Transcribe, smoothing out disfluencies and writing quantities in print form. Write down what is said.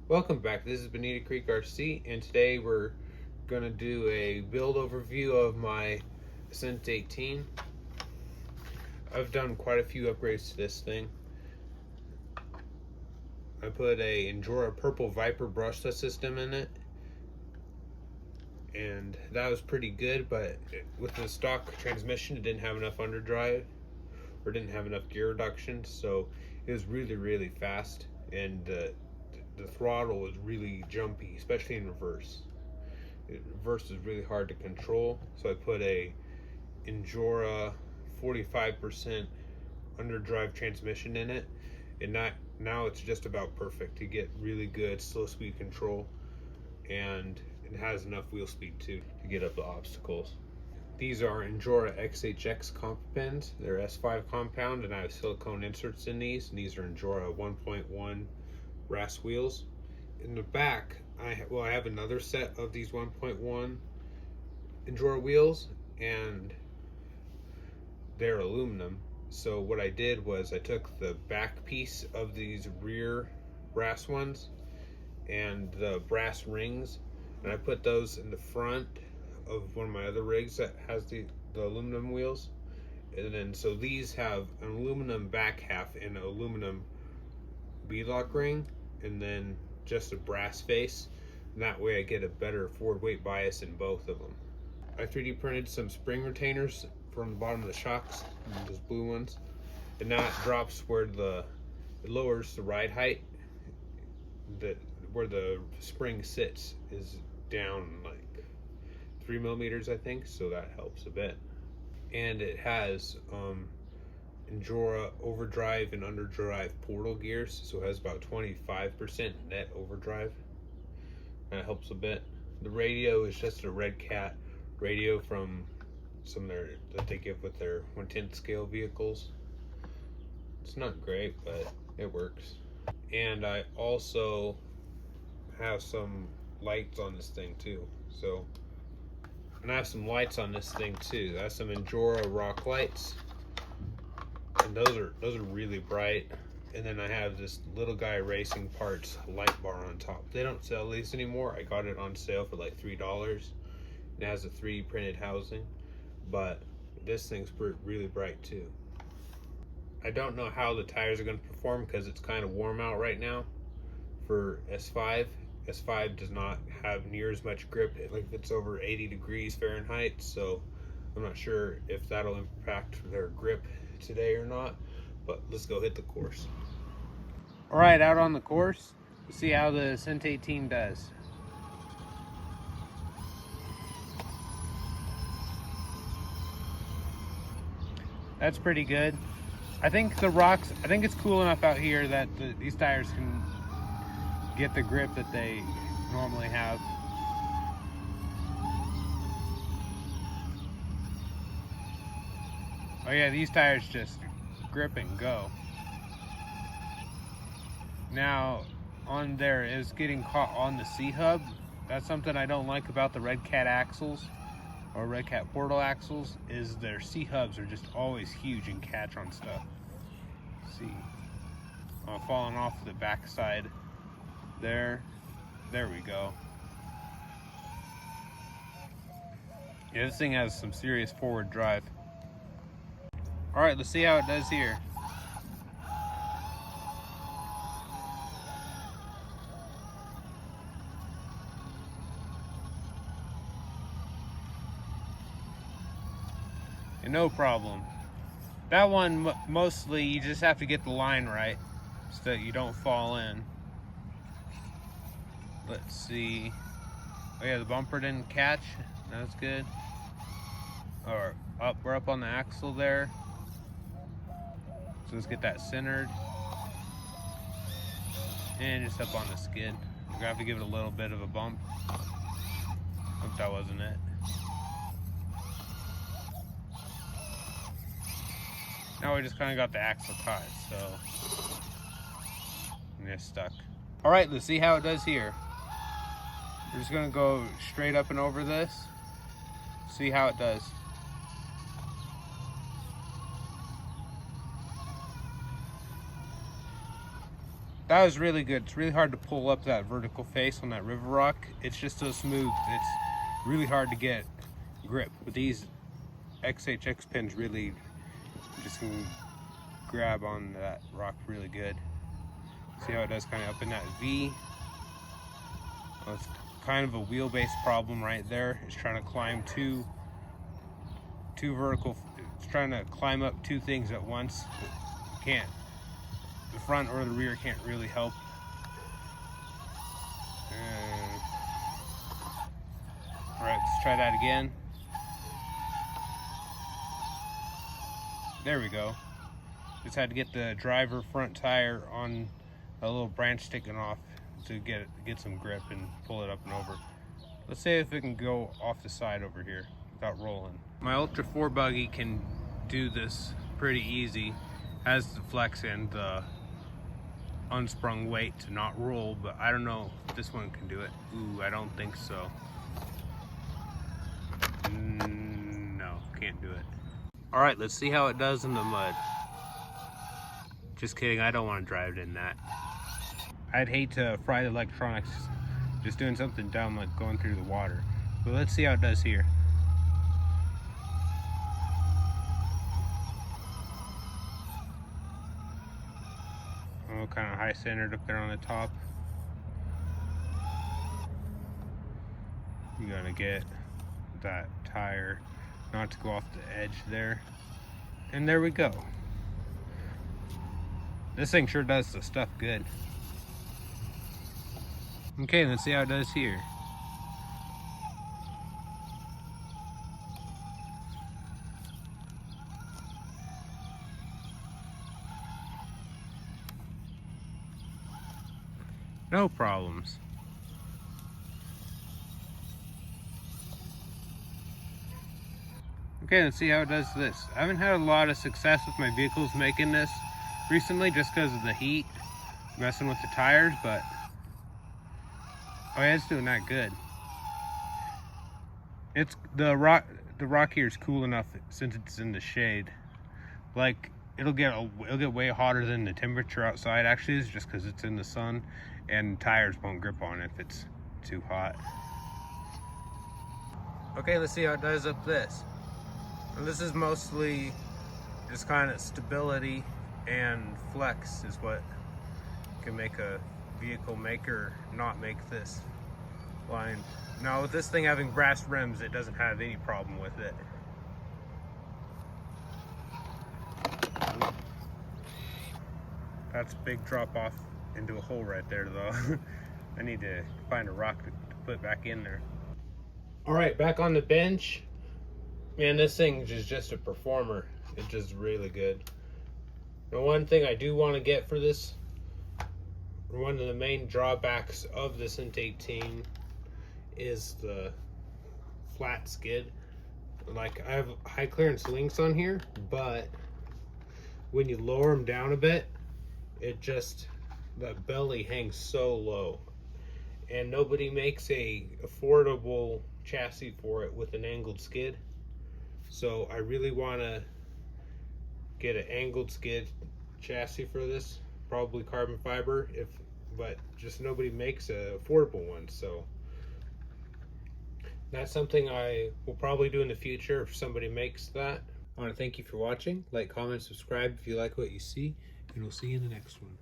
Welcome back. This is Bonita Creek RC, and today we're going to do a build overview of my Ascent18. I've done quite a few upgrades to this thing. I put a Endura Purple Viper brushless system in it, and that was pretty good, but with the stock transmission it didn't have enough underdrive, or didn't have enough gear reduction, so it was really fast, and the throttle was really jumpy, especially in reverse. Reverse is really hard to control, so I put a Endura 45% underdrive transmission in it, and now it's just about perfect to get really good slow speed control, and it has enough wheel speed too to get up the obstacles. These are Endura XHX comp pins. They're S5 compound, and I have silicone inserts in these, and these are Endura 1.1 RAS wheels. In the back, I have another set of these 1.1 Endura wheels, and they're aluminum. So what I did was I took the back piece of these rear brass ones and the brass rings, and I put those in the front of one of my other rigs that has the aluminum wheels. And then so these have an aluminum back half and an aluminum beadlock ring, and then just a brass face, and that way I get a better forward weight bias in both of them. I 3D printed some spring retainers from the bottom of the shocks, those blue ones, and now it drops where it lowers the ride height. Where the spring sits is down like 3 millimeters, I think, so that helps a bit. And it has Endura overdrive and underdrive portal gears, so it has about 25% net overdrive. That helps a bit. The radio is just a Redcat radio from some that they give with their 1/10 scale vehicles. It's not great, but it works. And I also have some lights on this thing too. And I have some lights on this thing too. I have some Endura rock lights, and those are really bright. And then I have this Little Guy Racing Parts light bar on top. They don't sell these anymore. I got it on sale for like $3. It has a 3D printed housing, but this thing's really bright too. I don't know how the tires are going to perform because it's kind of warm out right now for S5. S5 does not have near as much grip, like if it's over 80 degrees Fahrenheit, so I'm not sure if that'll impact their grip today or not, but let's go hit the course. All right, out on the course, let's see how the Ascent18 does. That's pretty good. I think it's cool enough out here that these tires can get the grip that they normally have. Oh yeah, these tires just grip and go. Now, on there is getting caught on the C-hub. That's something I don't like about the Redcat axles or Redcat portal axles, is their C-hubs are just always huge and catch on stuff. See, falling off the backside there we go. Yeah, this thing has some serious forward drive. All right, let's see how it does here. And no problem. That one, mostly you just have to get the line right so that you don't fall in. Let's see. Oh yeah, the bumper didn't catch. That's good. Or we're up on the axle there. So let's get that centered. And just up on the skid. We're gonna have to give it a little bit of a bump. Hope that wasn't it. Now we just kind of got the axle caught, so it's stuck. All right, let's see how it does here. We're just gonna go straight up and over this, see how it does. That was really good. It's really hard to pull up that vertical face on that river rock. It's just so smooth. It's really hard to get grip. But these XHX pins really just can grab on that rock really good. See how it does kind of up in that V? Well, it's kind of a wheelbase problem right there. It's trying to climb two vertical, it's trying to climb up two things at once. It can't. The front or the rear can't really help. Alright, let's try that again. There we go. Just had to get the driver front tire on a little branch sticking off to get some grip and pull it up and over. Let's see if it can go off the side over here without rolling. My Ultra 4 buggy can do this pretty easy. Has the flex and the unsprung weight to not roll, but I don't know if this one can do it. Ooh, I don't think so. No, can't do it. All right, let's see how it does in the mud. Just kidding, I don't want to drive it in that. I'd hate to fry the electronics just doing something dumb like going through the water. But let's see how it does here. Oh, kind of high centered up there on the top. You gotta get that tire not to go off the edge there. And there we go. This thing sure does the stuff good. Okay, let's see how it does here. No problems. Okay, let's see how it does this. I haven't had a lot of success with my vehicles making this recently just because of the heat, messing with the tires, but oh yeah, it's doing that good. It's the rock here is cool enough since it's in the shade. Like it'll get way hotter than the temperature outside actually is, just because it's in the sun, and tires won't grip on it if it's too hot. Okay, let's see how it does up this. And this is mostly just kind of stability and flex is what can make a vehicle make or not make this line. Now with this thing having brass rims, it doesn't have any problem with it. That's a big drop off into a hole right there though. I need to find a rock to put back in there. All right, back on the bench. Man, this thing is just a performer. It's just really good. The one thing I do want to get for this, one of the main drawbacks of the Ascent18 is the flat skid. Like I have high clearance links on here, but when you lower them down a bit, it just, the belly hangs so low, and nobody makes a affordable chassis for it with an angled skid. So I really want to get an angled skid chassis for this, probably carbon fiber, but just nobody makes a affordable one. So that's something I will probably do in the future if somebody makes that. I want to thank you for watching. Like, comment, subscribe if you like what you see, and we'll see you in the next one.